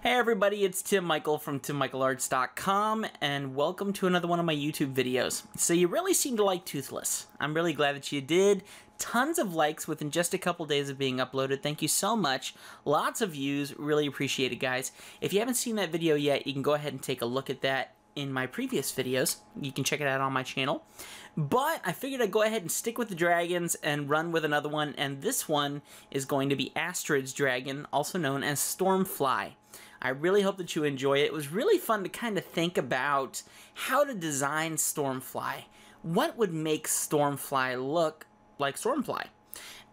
Hey everybody, it's Tim Michael from TimMichaelArts.com, and welcome to another one of my YouTube videos. So you really seem to like Toothless. I'm really glad that you did. Tons of likes within just a couple days of being uploaded. Thank you so much. Lots of views. Really appreciate it, guys. If you haven't seen that video yet, you can go ahead and take a look at that in my previous videos. You can check it out on my channel. But I figured I'd go ahead and stick with the dragons and run with another one, and this one is going to be Astrid's dragon, also known as Stormfly. I really hope that you enjoy it. It was really fun to kind of think about how to design Stormfly. What would make Stormfly look like Stormfly?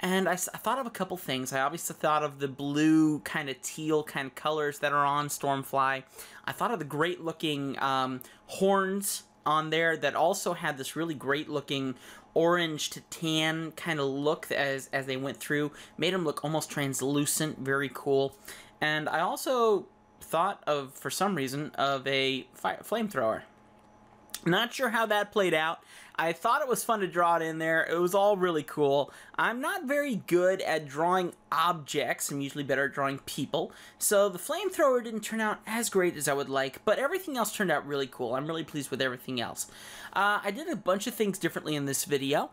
And I thought of a couple things. I obviously thought of the blue kind of teal kind of colors that are on Stormfly. I thought of the great looking horns on there that also had this really great looking orange to tan kind of look as they went through. Made them look almost translucent, very cool. And I also thought of, for some reason, of a flamethrower. Not sure how that played out. I thought it was fun to draw it in there. It was all really cool. I'm not very good at drawing objects. I'm usually better at drawing people. So the flamethrower didn't turn out as great as I would like, but everything else turned out really cool. I'm really pleased with everything else. I did a bunch of things differently in this video.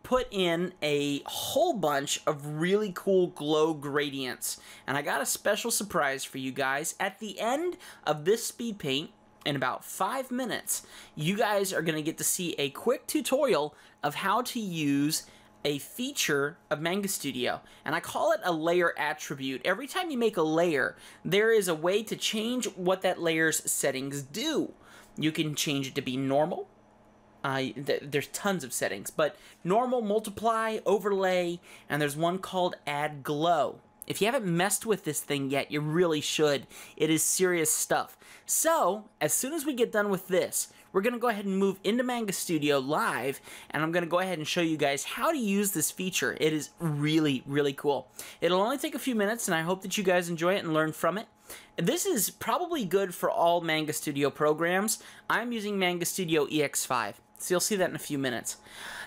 Put in a whole bunch of really cool glow gradients. And I got a special surprise for you guys. At the end of this speed paint, in about 5 minutes, you guys are going to get to see a quick tutorial of how to use a feature of Manga Studio. And I call it a layer attribute. Every time you make a layer, there is a way to change what that layer's settings do. You can change it to be normal. There's tons of settings, but normal, multiply, overlay, and there's one called add glow. If you haven't messed with this thing yet, you really should. It is serious stuff. So, as soon as we get done with this, we're going to go ahead and move into Manga Studio Live, and I'm going to go ahead and show you guys how to use this feature. It is really, really cool. It'll only take a few minutes, and I hope that you guys enjoy it and learn from it. This is probably good for all Manga Studio programs. I'm using Manga Studio EX5. So you'll see that in a few minutes.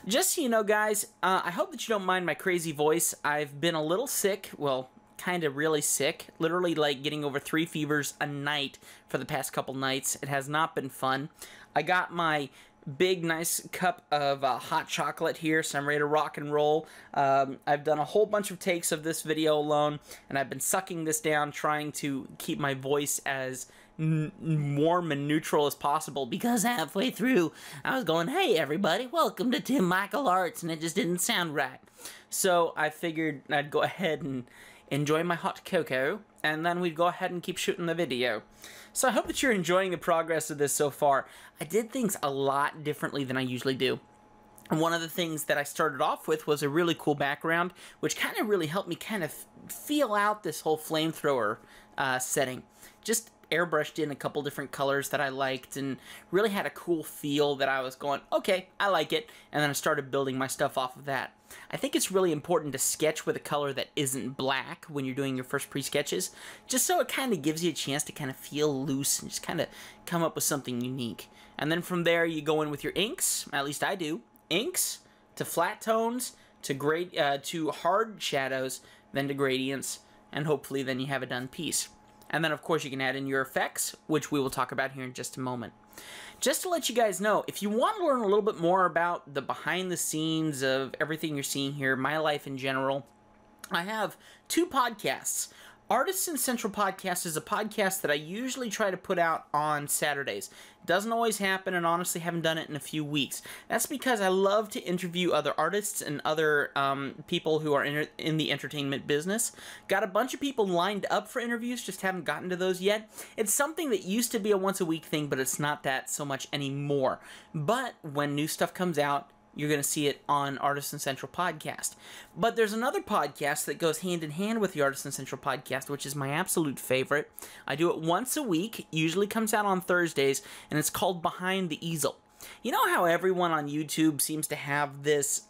Just so you know, guys, I hope that you don't mind my crazy voice. I've been a little sick, well, kind of really sick, literally like getting over 3 fevers a night for the past couple nights. It has not been fun. I got my big nice cup of hot chocolate here, so I'm ready to rock and roll. I've done a whole bunch of takes of this video alone, and I've been sucking this down, trying to keep my voice as warm and neutral as possible, because halfway through I was going, hey everybody, welcome to Tim Michael Arts, and it just didn't sound right. So I figured I'd go ahead and enjoy my hot cocoa, and then we'd go ahead and keep shooting the video. So I hope that you're enjoying the progress of this so far. I did things a lot differently than I usually do. And one of the things that I started off with was a really cool background, which kind of really helped me kind of feel out this whole flamethrower setting. Just airbrushed in a couple different colors that I liked and really had a cool feel that I was going, okay, I like it. And then I started building my stuff off of that. I think it's really important to sketch with a color that isn't black when you're doing your first pre-sketches, just so it kind of gives you a chance to kind of feel loose and just kind of come up with something unique. And then from there you go in with your inks, at least I do, inks to flat tones to hard shadows, then to gradients, and hopefully then you have a done piece. And then, of course, you can add in your effects, which we will talk about here in just a moment. Just to let you guys know, if you want to learn a little bit more about the behind the scenes of everything you're seeing here, my life in general, I have 2 podcasts. Artisan Central Podcast is a podcast that I usually try to put out on Saturdays. It doesn't always happen, and honestly haven't done it in a few weeks. That's because I love to interview other artists and other people who are in the entertainment business. Got a bunch of people lined up for interviews, just haven't gotten to those yet. It's something that used to be a once-a-week thing, but it's not that so much anymore. But when new stuff comes out, you're going to see it on Artisan Central Podcast. But there's another podcast that goes hand in hand with the Artisan Central Podcast, which is my absolute favorite. I do it once a week, usually comes out on Thursdays, and it's called Behind the Easel. You know how everyone on YouTube seems to have this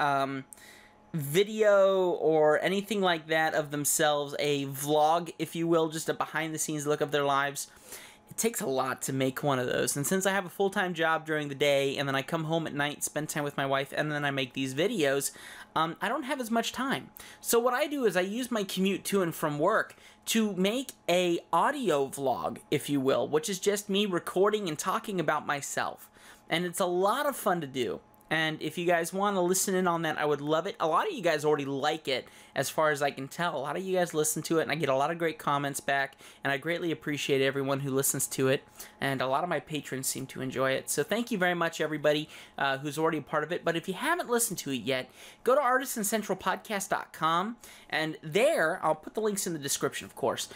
video or anything like that of themselves, a vlog, if you will, just a behind-the-scenes look of their lives? It takes a lot to make one of those, and since I have a full-time job during the day, and then I come home at night, spend time with my wife, and then I make these videos, I don't have as much time. So what I do is I use my commute to and from work to make a audio vlog, if you will, which is just me recording and talking about myself. And it's a lot of fun to do. And if you guys want to listen in on that, I would love it. A lot of you guys already like it, as far as I can tell. A lot of you guys listen to it, and I get a lot of great comments back, and I greatly appreciate everyone who listens to it. And a lot of my patrons seem to enjoy it. So thank you very much, everybody who's already a part of it. But if you haven't listened to it yet, go to artisancentralpodcast.com, and there, I'll put the links in the description, of course.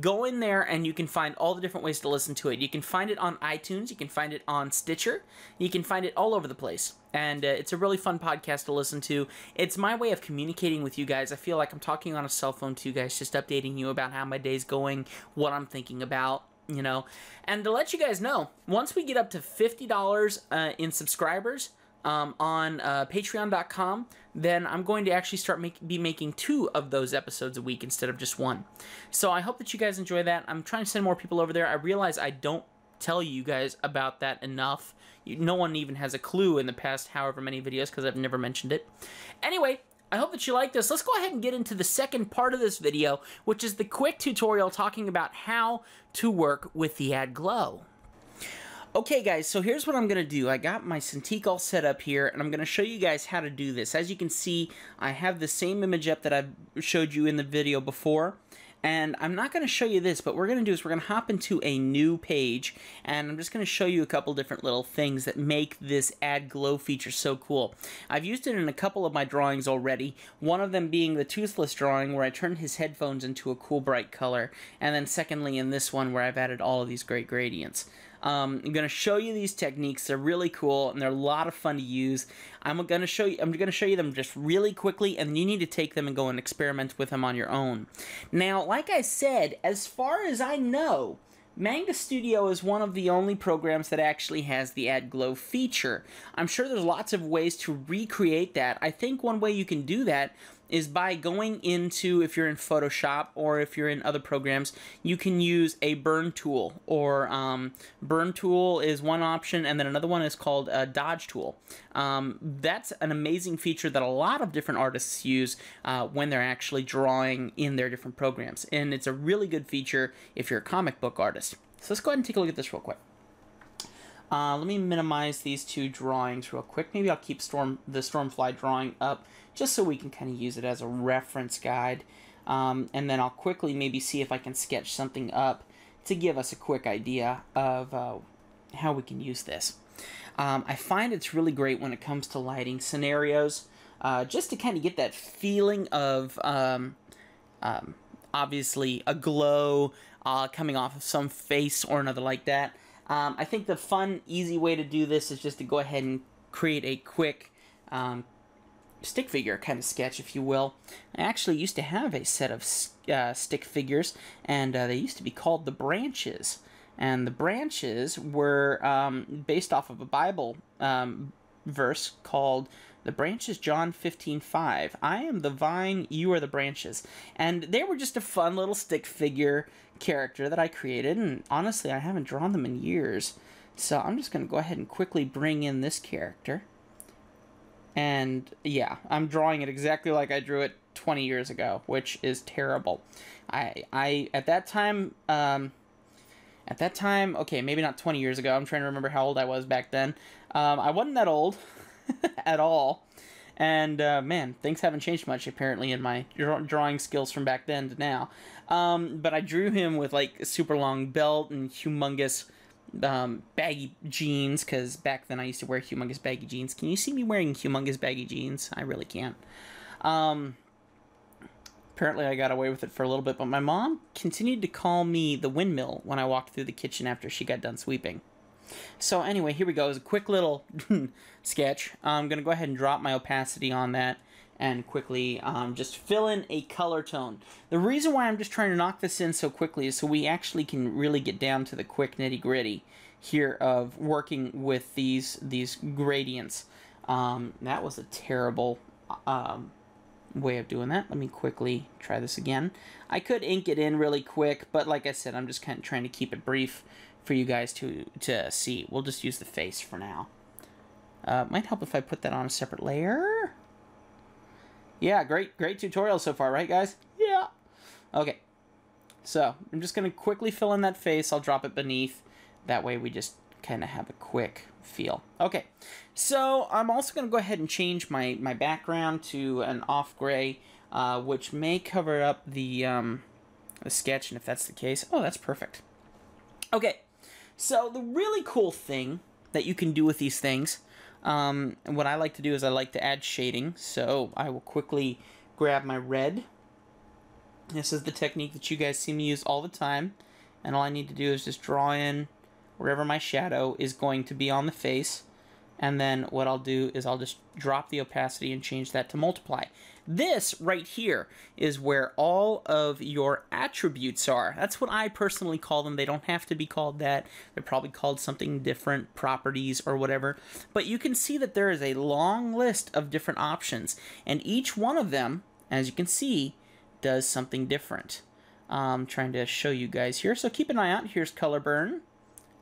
Go in there, and you can find all the different ways to listen to it. You can find it on iTunes. You can find it on Stitcher. You can find it all over the place. And it's a really fun podcast to listen to. It's my way of communicating with you guys. I feel like I'm talking on a cell phone to you guys, just updating you about how my day's going, what I'm thinking about, you know. And to let you guys know, once we get up to $50 in subscribers on patreon.com, then I'm going to actually be making 2 of those episodes a week instead of just 1. So I hope that you guys enjoy that. I'm trying to send more people over there. I realize I don't tell you guys about that enough. No one even has a clue in the past however many videos, because I've never mentioned it. Anyway, I hope that you like this. Let's go ahead and get into the second part of this video, which is the quick tutorial talking about how to work with the Add Glow. Okay guys, so here's what I'm going to do. I got my Cintiq all set up here, and I'm going to show you guys how to do this. As you can see, I have the same image up that I've showed you in the video before. And I'm not going to show you this, but what we're going to do is we're going to hop into a new page, and I'm just going to show you a couple different little things that make this Add Glow feature so cool. I've used it in a couple of my drawings already, one of them being the Toothless drawing where I turned his headphones into a cool bright color, and then secondly in this one where I've added all of these great gradients. I'm going to show you these techniques. They're really cool, and they're a lot of fun to use. I'm going to show you them just really quickly, and you need to take them and go and experiment with them on your own. Now, like I said, as far as I know, Manga Studio is one of the only programs that actually has the Add Glow feature. I'm sure there's lots of ways to recreate that. I think one way you can do that is by going into, if you're in Photoshop or if you're in other programs, you can use a burn tool, or burn tool is one option, and then another one is called a dodge tool. That's an amazing feature that a lot of different artists use when they're actually drawing in their different programs, and it's a really good feature if you're a comic book artist. So let's go ahead and take a look at this real quick. Let me minimize these 2 drawings real quick. Maybe I'll keep the Stormfly drawing up just so we can kind of use it as a reference guide. And then I'll quickly maybe see if I can sketch something up to give us a quick idea of how we can use this. I find it's really great when it comes to lighting scenarios, just to kind of get that feeling of obviously a glow coming off of some face or another like that. I think the fun, easy way to do this is just to go ahead and create a quick stick figure kind of sketch, if you will. I actually used to have a set of stick figures, and they used to be called the branches. And the branches were based off of a Bible verse called, "The branches, John 15:5. I am the vine, you are the branches." And they were just a fun little stick figure character that I created, and honestly, I haven't drawn them in years. So I'm just going to go ahead and quickly bring in this character. And yeah, I'm drawing it exactly like I drew it 20 years ago, which is terrible. I at that time, okay, maybe not 20 years ago. I'm trying to remember how old I was back then. I wasn't that old at all. And, man, things haven't changed much, apparently, in my drawing skills from back then to now. But I drew him with, like, a super long belt and humongous baggy jeans, because back then I used to wear humongous baggy jeans. Can you see me wearing humongous baggy jeans? I really can't. Apparently I got away with it for a little bit, but my mom continued to call me the windmill when I walked through the kitchen after she got done sweeping. So anyway, here we go. It's a quick little sketch. I'm going to go ahead and drop my opacity on that and quickly just fill in a color tone. The reason why I'm just trying to knock this in so quickly is so we actually can really get down to the quick nitty-gritty here of working with these gradients. That was a terrible way of doing that. Let me quickly try this again. I could ink it in really quick, but like I said, I'm just kind of trying to keep it brief for you guys to see. We'll just use the face for now. Might help if I put that on a separate layer. Yeah, great tutorial so far, right guys? Yeah. Okay. So I'm just going to quickly fill in that face. I'll drop it beneath. That way we just kind of have a quick feel. Okay, so I'm also going to go ahead and change my background to an off gray, which may cover up the sketch, and if that's the case, oh, that's perfect. Okay, so the really cool thing that you can do with these things, and what I like to do is I like to add shading, so I will quickly grab my red. This is the technique that you guys see me use all the time, and all I need to do is just draw in wherever my shadow is going to be on the face, and then what I'll do is I'll just drop the opacity and change that to multiply. This right here is where all of your attributes are. That's what I personally call them. They don't have to be called that. They're probably called something different, properties or whatever. But you can see that there is a long list of different options, and each one of them, as you can see, does something different. I'm trying to show you guys here, so keep an eye out. Here's color burn,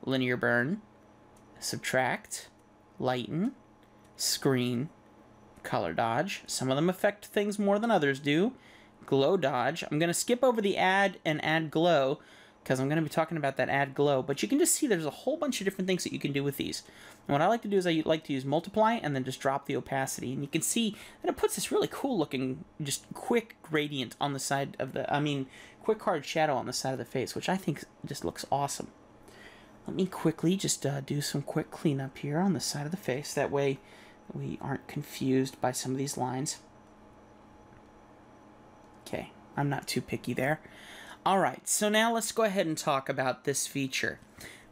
linear burn, subtract, lighten, screen, color dodge. Some of them affect things more than others do. Glow dodge. I'm going to skip over the add and add glow because I'm going to be talking about that add glow, but you can just see there's a whole bunch of different things that you can do with these. And what I like to do is I like to use multiply and then just drop the opacity, and you can see that it puts this really cool looking, just quick gradient on the side of the, quick hard shadow on the side of the face, which I think just looks awesome. Let me quickly just do some quick cleanup here on the side of the face. That way we aren't confused by some of these lines. Okay, I'm not too picky there. Alright, so now let's go ahead and talk about this feature.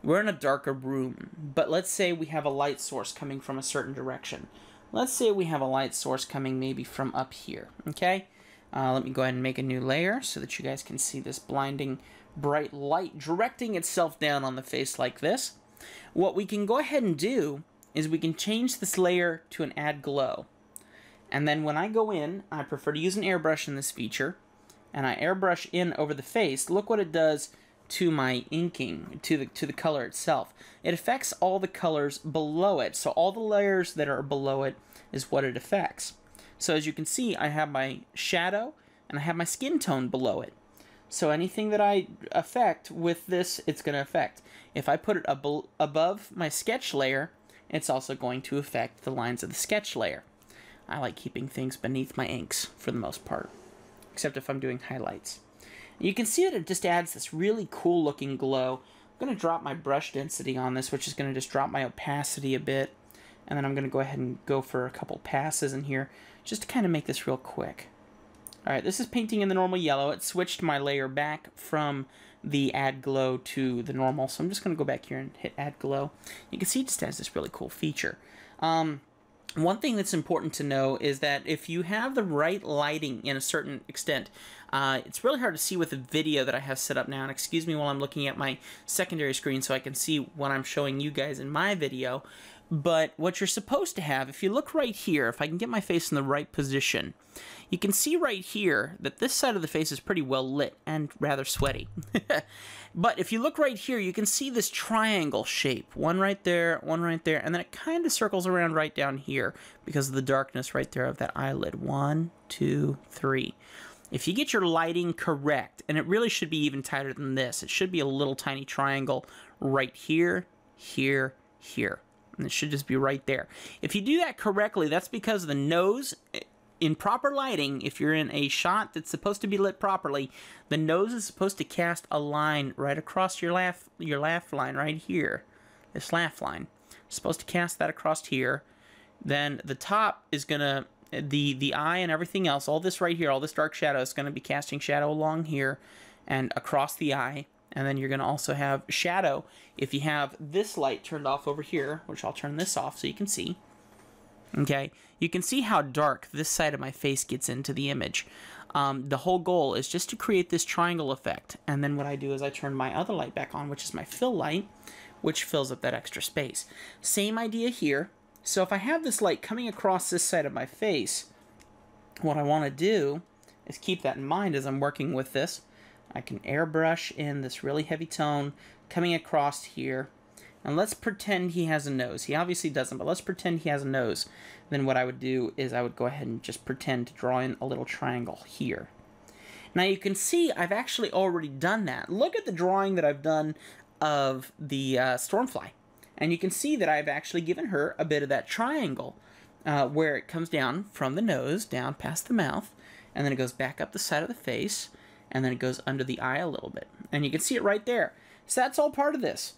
We're in a darker room, but let's say we have a light source coming from a certain direction. Let's say we have a light source coming maybe from up here, okay? Let me go ahead and make a new layer so that you guys can see this blinding bright light directing itself down on the face like this. What we can go ahead and do is we can change this layer to an add glow. And then when I go in, I prefer to use an airbrush in this feature, and I airbrush in over the face. Look what it does to my inking, to the color itself. It affects all the colors below it. So all the layers that are below it is what it affects. So as you can see, I have my shadow and I have my skin tone below it. So anything that I affect with this, it's going to affect. If I put it above my sketch layer, it's also going to affect the lines of the sketch layer. I like keeping things beneath my inks for the most part, except if I'm doing highlights. You can see that it just adds this really cool looking glow. I'm going to drop my brush density on this, which is going to just drop my opacity a bit. And then I'm going to go ahead and go for a couple passes in here, just to kind of make this real quick. Alright, this is painting in the normal yellow. It switched my layer back from the add glow to the normal, so I'm just going to go back here and hit add glow. You can see it just has this really cool feature. One thing that's important to know is that if you have the right lighting in a certain extent, it's really hard to see with the video that I have set up now, and excuse me while I'm looking at my secondary screen so I can see what I'm showing you guys in my video, but what you're supposed to have, if you look right here, if I can get my face in the right position, you can see right here that this side of the face is pretty well lit and rather sweaty. But if you look right here, you can see this triangle shape. One right there, and then it kind of circles around right down here because of the darkness right there of that eyelid. 1, 2, 3. If you get your lighting correct, and it really should be even tighter than this, it should be a little tiny triangle right here, here, here. And it should just be right there. If you do that correctly, that's because the nose, in proper lighting, if you're in a shot that's supposed to be lit properly, the nose is supposed to cast a line right across your laugh line right here. This laugh line. It's supposed to cast that across here. Then the top is going to, the eye and everything else, all this right here, all this dark shadow is going to be casting shadow along here and across the eye. And then you're going to also have shadow if you have this light turned off over here, which I'll turn this off so you can see. Okay, you can see how dark this side of my face gets into the image. The whole goal is just to create this triangle effect. And then what I do is I turn my other light back on, which is my fill light, which fills up that extra space. Same idea here. So if I have this light coming across this side of my face, what I want to do is keep that in mind as I'm working with this. I can airbrush in this really heavy tone coming across here. And let's pretend he has a nose. He obviously doesn't, but let's pretend he has a nose. Then what I would do is I would go ahead and just pretend to draw in a little triangle here. Now you can see I've actually already done that. Look at the drawing that I've done of the Stormfly. And you can see that I've actually given her a bit of that triangle where it comes down from the nose, down past the mouth, and then it goes back up the side of the face, and then it goes under the eye a little bit. And you can see it right there. So that's all part of this.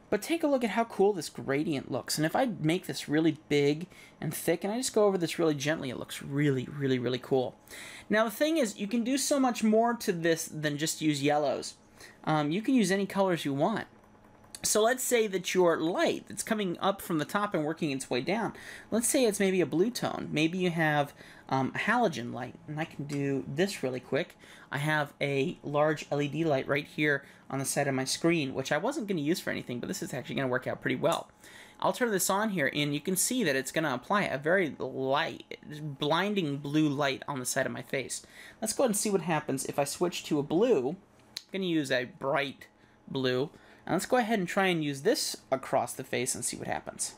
But take a look at how cool this gradient looks. And if I make this really big and thick, and I just go over this really gently, it looks really, really, really cool. Now the thing is, you can do so much more to this than just use yellows. You can use any colors you want. So let's say that your light that's coming up from the top and working its way down, let's say it's maybe a blue tone. Maybe you have a halogen light, and I can do this really quick. I have a large LED light right here on the side of my screen, which I wasn't going to use for anything, but this is actually going to work out pretty well. I'll turn this on here, and you can see that it's going to apply a very light, blinding blue light on the side of my face. Let's go ahead and see what happens if I switch to a blue. I'm going to use a bright blue. And let's go ahead and try and use this across the face and see what happens.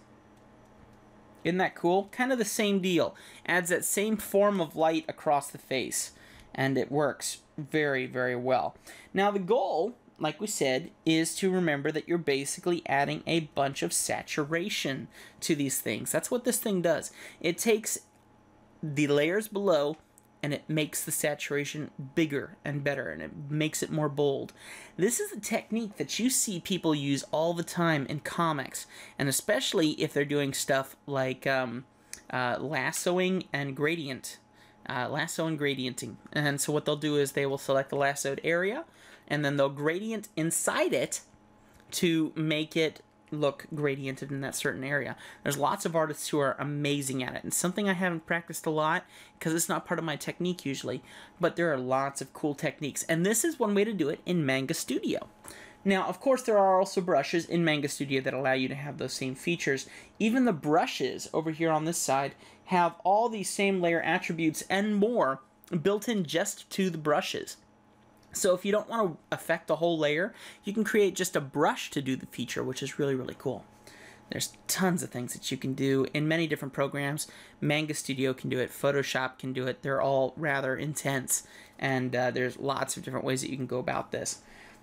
Isn't that cool? Kind of the same deal. Adds that same form of light across the face. And it works very, very well. Now the goal, like we said, is to remember that you're basically adding a bunch of saturation to these things. That's what this thing does. It takes the layers below and it makes the saturation bigger and better, and it makes it more bold. This is a technique that you see people use all the time in comics, and especially if they're doing stuff like lassoing and gradient. Lasso and gradienting. And so what they'll do is they will select the lassoed area, and then they'll gradient inside it to make it look gradiented in that certain area. There's lots of artists who are amazing at it, and something I haven't practiced a lot because it's not part of my technique usually, but there are lots of cool techniques, and this is one way to do it in Manga Studio. Now, of course, there are also brushes in Manga Studio that allow you to have those same features. Even the brushes over here on this side have all these same layer attributes and more built in just to the brushes. So if you don't want to affect the whole layer, you can create just a brush to do the feature, which is really, really cool. There's tons of things that you can do in many different programs. Manga Studio can do it, Photoshop can do it. They're all rather intense, and there's lots of different ways that you can go about this.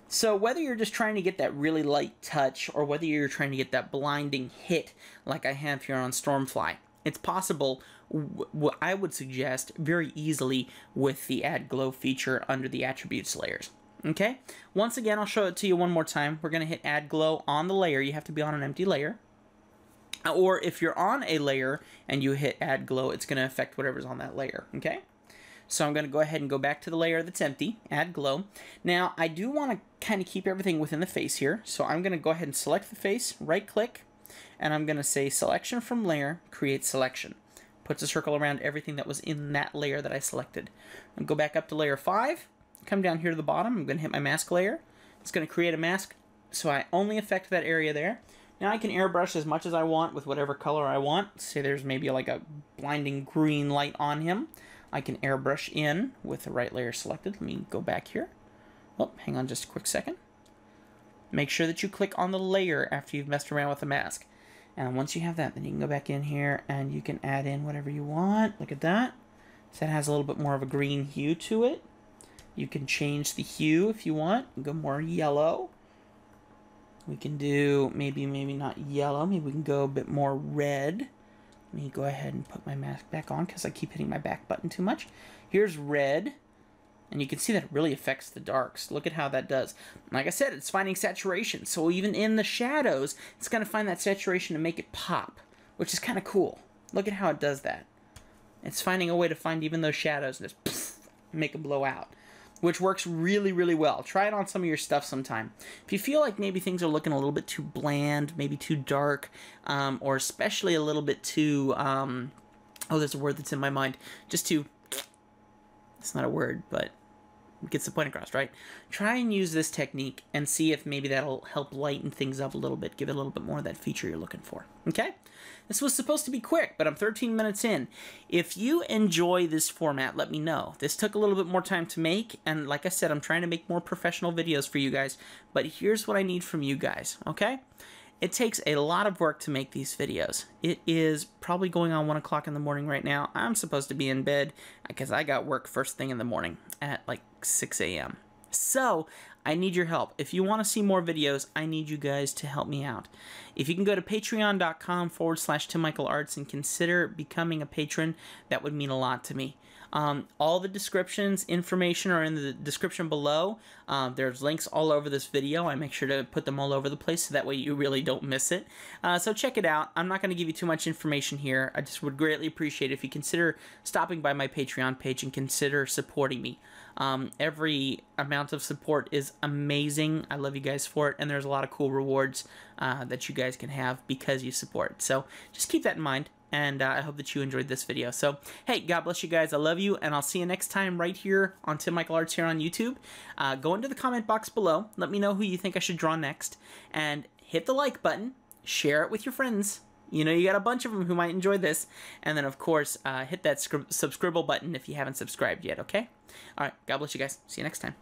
So whether you're just trying to get that really light touch, or whether you're trying to get that blinding hit like I have here on Stormfly, it's possible, I would suggest, very easily with the Add Glow feature under the Attributes layers. Okay? Once again, I'll show it to you one more time. We're going to hit Add Glow on the layer. You have to be on an empty layer. Or if you're on a layer and you hit Add Glow, it's going to affect whatever's on that layer. Okay? So I'm going to go ahead and go back to the layer that's empty, Add Glow. Now, I do want to kind of keep everything within the face here. So I'm going to go ahead and select the face, right-click, and I'm going to say Selection from Layer, Create Selection. Puts a circle around everything that was in that layer that I selected. And go back up to layer 5, come down here to the bottom, I'm going to hit my mask layer. It's going to create a mask, so I only affect that area there. Now I can airbrush as much as I want with whatever color I want. Say there's maybe like a blinding green light on him. I can airbrush in with the right layer selected. Let me go back here. Oh, hang on just a quick second. Make sure that you click on the layer after you've messed around with the mask. And once you have that, then you can go back in here and you can add in whatever you want. Look at that. So that has a little bit more of a green hue to it. You can change the hue if you want. Go more yellow. We can do maybe not yellow. Maybe we can go a bit more red. Let me go ahead and put my mask back on because I keep hitting my back button too much. Here's red. And you can see that it really affects the darks. Look at how that does. Like I said, it's finding saturation. So even in the shadows, it's going to find that saturation to make it pop, which is kind of cool. Look at how it does that. It's finding a way to find even those shadows and just poof, make them blow out, which works really, really well. Try it on some of your stuff sometime. If you feel like maybe things are looking a little bit too bland, maybe too dark, or especially a little bit too, oh, there's a word that's in my mind, just too, it's not a word, but gets the point across, right? Try and use this technique and see if maybe that'll help lighten things up a little bit, give it a little bit more of that feature you're looking for. Okay? This was supposed to be quick, but I'm 13 minutes in. If you enjoy this format, let me know. This took a little bit more time to make, and like I said, I'm trying to make more professional videos for you guys, but here's what I need from you guys, okay? It takes a lot of work to make these videos. It is probably going on 1 o'clock in the morning right now. I'm supposed to be in bed because I got work first thing in the morning at like 6 a.m. So I need your help. If you want to see more videos, I need you guys to help me out. If you can go to patreon.com/TimMichaelArts and consider becoming a patron, that would mean a lot to me. All the descriptions, information are in the description below. There's links all over this video. I make sure to put them all over the place so that way you really don't miss it. So check it out. I'm not going to give you too much information here. I just would greatly appreciate it if you consider stopping by my Patreon page and consider supporting me. Every amount of support is amazing. I love you guys for it, and there's a lot of cool rewards that you guys can have because you support. So just keep that in mind. And I hope that you enjoyed this video. So, hey, God bless you guys. I love you, and I'll see you next time right here on Tim Michael Arts here on YouTube. Go into the comment box below. Let me know who you think I should draw next. And hit the like button. Share it with your friends. You know you got a bunch of them who might enjoy this. And then, of course, hit that subscribe button if you haven't subscribed yet, okay? All right, God bless you guys. See you next time.